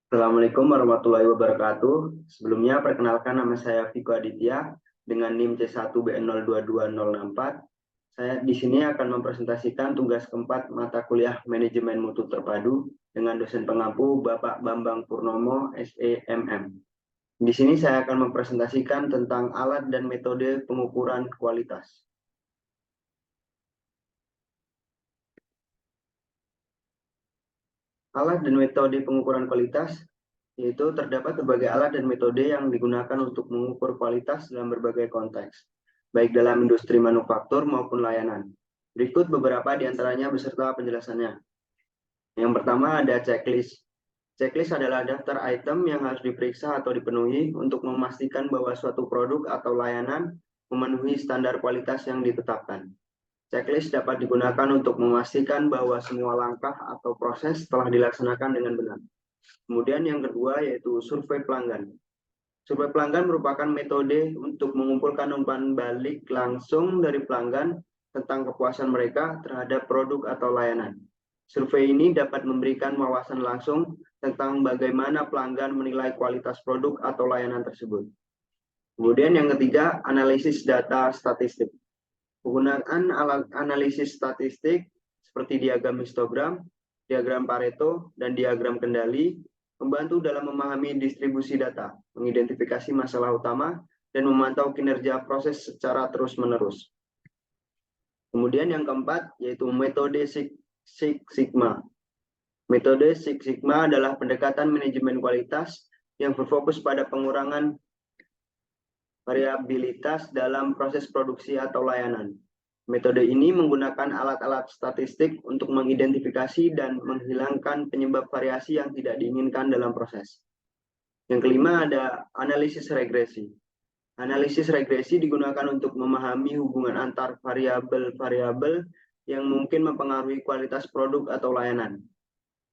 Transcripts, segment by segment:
Assalamualaikum warahmatullahi wabarakatuh. Sebelumnya, perkenalkan nama saya Viko Aditya dengan NIM C1BN022064. Saya di sini akan mempresentasikan tugas keempat mata kuliah Manajemen Mutu Terpadu dengan dosen pengampu Bapak Bambang Purnomo, SEMM. Di sini saya akan mempresentasikan tentang alat dan metode pengukuran kualitas. Alat dan metode pengukuran kualitas yaitu terdapat berbagai alat dan metode yang digunakan untuk mengukur kualitas dalam berbagai konteks, baik dalam industri manufaktur maupun layanan. Berikut beberapa di antaranya beserta penjelasannya. Yang pertama ada checklist. Checklist adalah daftar item yang harus diperiksa atau dipenuhi untuk memastikan bahwa suatu produk atau layanan memenuhi standar kualitas yang ditetapkan. Checklist dapat digunakan untuk memastikan bahwa semua langkah atau proses telah dilaksanakan dengan benar. Kemudian yang kedua yaitu survei pelanggan. Survei pelanggan merupakan metode untuk mengumpulkan umpan balik langsung dari pelanggan tentang kepuasan mereka terhadap produk atau layanan. Survei ini dapat memberikan wawasan langsung tentang bagaimana pelanggan menilai kualitas produk atau layanan tersebut. Kemudian yang ketiga, analisis data statistik. Penggunaan alat analisis statistik seperti diagram histogram, diagram Pareto, dan diagram kendali membantu dalam memahami distribusi data, mengidentifikasi masalah utama, dan memantau kinerja proses secara terus-menerus. Kemudian yang keempat, yaitu metode Six Sigma. Metode Six Sigma adalah pendekatan manajemen kualitas yang berfokus pada pengurangan variabilitas dalam proses produksi atau layanan. Metode ini menggunakan alat-alat statistik untuk mengidentifikasi dan menghilangkan penyebab variasi yang tidak diinginkan dalam proses. Yang kelima ada analisis regresi. Analisis regresi digunakan untuk memahami hubungan antar variabel-variabel yang mungkin mempengaruhi kualitas produk atau layanan.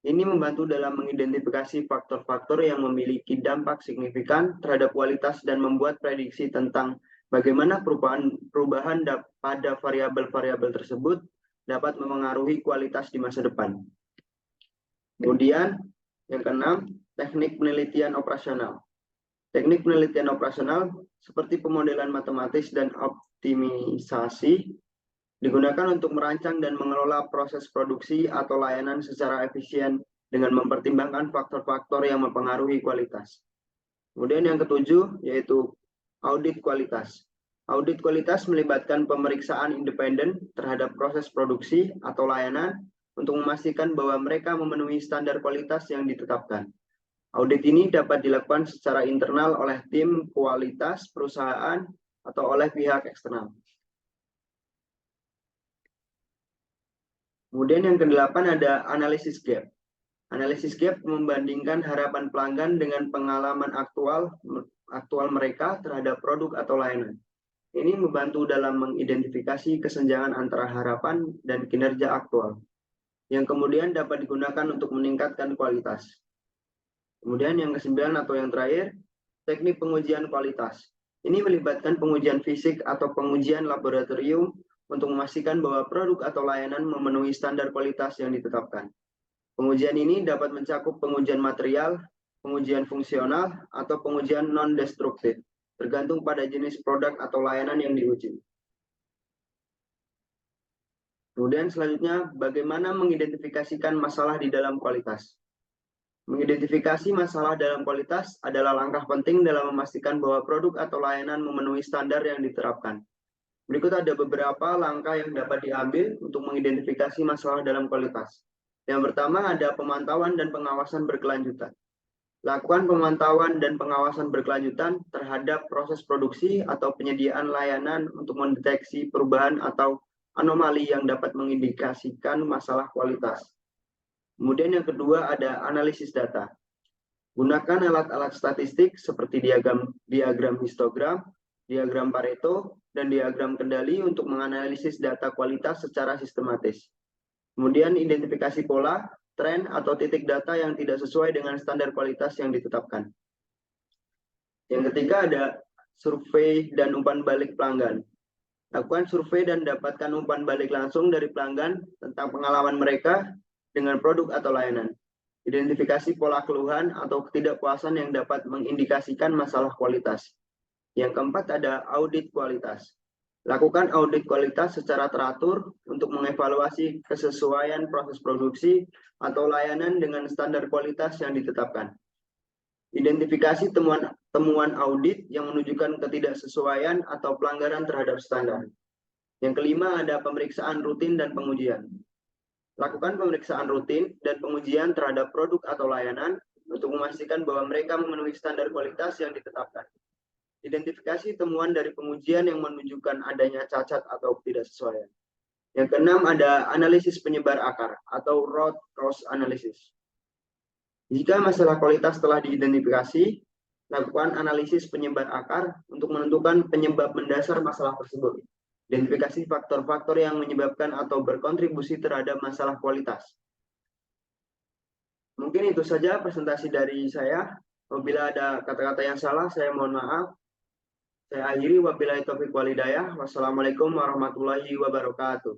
Ini membantu dalam mengidentifikasi faktor-faktor yang memiliki dampak signifikan terhadap kualitas dan membuat prediksi tentang bagaimana perubahan pada variabel-variabel tersebut dapat memengaruhi kualitas di masa depan. Kemudian, yang keenam, teknik penelitian operasional. Teknik penelitian operasional seperti pemodelan matematis dan optimisasi digunakan untuk merancang dan mengelola proses produksi atau layanan secara efisien dengan mempertimbangkan faktor-faktor yang mempengaruhi kualitas. Kemudian yang ketujuh yaitu audit kualitas. Audit kualitas melibatkan pemeriksaan independen terhadap proses produksi atau layanan untuk memastikan bahwa mereka memenuhi standar kualitas yang ditetapkan. Audit ini dapat dilakukan secara internal oleh tim kualitas perusahaan atau oleh pihak eksternal. Kemudian yang kedelapan ada analisis gap. Analisis gap membandingkan harapan pelanggan dengan pengalaman aktual mereka terhadap produk atau layanan. Ini membantu dalam mengidentifikasi kesenjangan antara harapan dan kinerja aktual, yang kemudian dapat digunakan untuk meningkatkan kualitas. Kemudian yang kesembilan atau yang terakhir, teknik pengujian kualitas. Ini melibatkan pengujian fisik atau pengujian laboratorium untuk memastikan bahwa produk atau layanan memenuhi standar kualitas yang ditetapkan. Pengujian ini dapat mencakup pengujian material, pengujian fungsional, atau pengujian non-destruktif, tergantung pada jenis produk atau layanan yang diuji. Kemudian selanjutnya, bagaimana mengidentifikasikan masalah di dalam kualitas. Mengidentifikasi masalah dalam kualitas adalah langkah penting dalam memastikan bahwa produk atau layanan memenuhi standar yang diterapkan. Berikut ada beberapa langkah yang dapat diambil untuk mengidentifikasi masalah dalam kualitas. Yang pertama ada pemantauan dan pengawasan berkelanjutan. Lakukan pemantauan dan pengawasan berkelanjutan terhadap proses produksi atau penyediaan layanan untuk mendeteksi perubahan atau anomali yang dapat mengindikasikan masalah kualitas. Kemudian yang kedua ada analisis data. Gunakan alat-alat statistik seperti diagram histogram, diagram Pareto, dan diagram kendali untuk menganalisis data kualitas secara sistematis. Kemudian identifikasi pola, tren, atau titik data yang tidak sesuai dengan standar kualitas yang ditetapkan. Yang ketiga ada survei dan umpan balik pelanggan. Lakukan survei dan dapatkan umpan balik langsung dari pelanggan tentang pengalaman mereka dengan produk atau layanan. Identifikasi pola keluhan atau ketidakpuasan yang dapat mengindikasikan masalah kualitas. Yang keempat ada audit kualitas. Lakukan audit kualitas secara teratur untuk mengevaluasi kesesuaian proses produksi atau layanan dengan standar kualitas yang ditetapkan. Identifikasi temuan audit yang menunjukkan ketidaksesuaian atau pelanggaran terhadap standar. Yang kelima ada pemeriksaan rutin dan pengujian. Lakukan pemeriksaan rutin dan pengujian terhadap produk atau layanan untuk memastikan bahwa mereka memenuhi standar kualitas yang ditetapkan. Identifikasi temuan dari pengujian yang menunjukkan adanya cacat atau ketidaksesuaian. Yang keenam ada analisis penyebar akar atau root cause analysis. Jika masalah kualitas telah diidentifikasi, lakukan analisis penyebar akar untuk menentukan penyebab mendasar masalah tersebut. Identifikasi faktor-faktor yang menyebabkan atau berkontribusi terhadap masalah kualitas. Mungkin itu saja presentasi dari saya. Apabila ada kata-kata yang salah, saya mohon maaf. Saya akhiri, wabillahi taufiq wal hidayah. Wassalamualaikum warahmatullahi wabarakatuh.